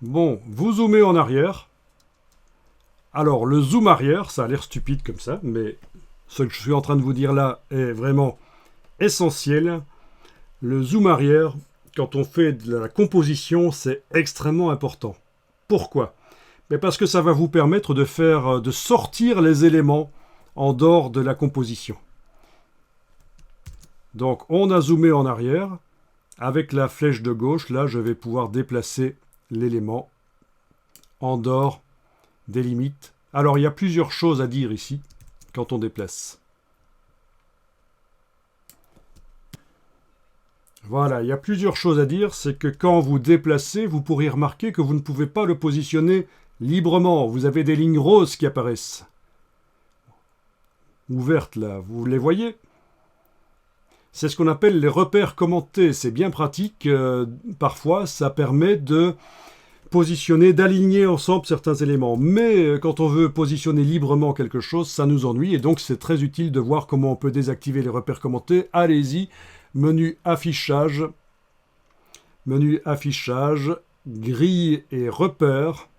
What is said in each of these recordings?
Bon, vous zoomez en arrière. Alors, le zoom arrière, ça a l'air stupide comme ça, mais ce que je suis en train de vous dire là est vraiment essentiel. Le zoom arrière, quand on fait de la composition, c'est extrêmement important. Pourquoi? Mais parce que ça va vous permettre de sortir les éléments en dehors de la composition. Donc, on a zoomé en arrière. Avec la flèche de gauche, là, je vais pouvoir déplacer l'élément en dehors des limites. Alors, il y a plusieurs choses à dire ici, quand on déplace. Voilà, il y a plusieurs choses à dire. C'est que quand vous déplacez, vous pourrez remarquer que vous ne pouvez pas le positionner librement. Vous avez des lignes roses qui apparaissent. Ouvertes, là, vous les voyez ? C'est ce qu'on appelle les repères commentés. C'est bien pratique. Parfois, ça permet de positionner, d'aligner ensemble certains éléments. Mais quand on veut positionner librement quelque chose, ça nous ennuie. Et donc, c'est très utile de voir comment on peut désactiver les repères commentés. Allez-y. Menu affichage, grille et repères.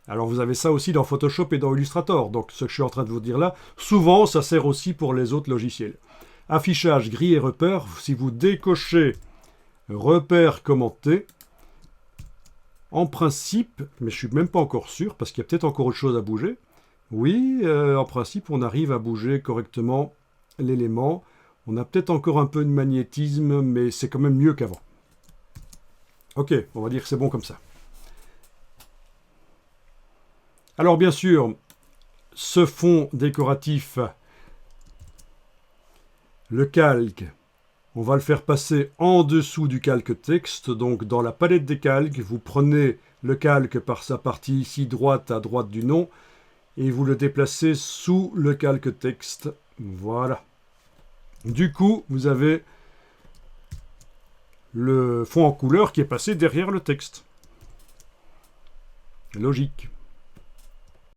Alors vous avez ça aussi dans Photoshop et dans Illustrator. Donc ce que je suis en train de vous dire là, souvent ça sert aussi pour les autres logiciels. Affichage, grille et repères, si vous décochez repères commentés, en principe, mais je ne suis même pas encore sûr, parce qu'il y a peut-être encore autre chose à bouger. Oui, en principe, on arrive à bouger correctement l'élément. On a peut-être encore un peu de magnétisme, mais c'est quand même mieux qu'avant. Ok, on va dire que c'est bon comme ça. Alors bien sûr, ce fond décoratif, le calque, on va le faire passer en dessous du calque texte. Donc dans la palette des calques, vous prenez le calque par sa partie ici droite à droite du nom et vous le déplacez sous le calque texte. Voilà. Du coup, vous avez le fond en couleur qui est passé derrière le texte. Logique.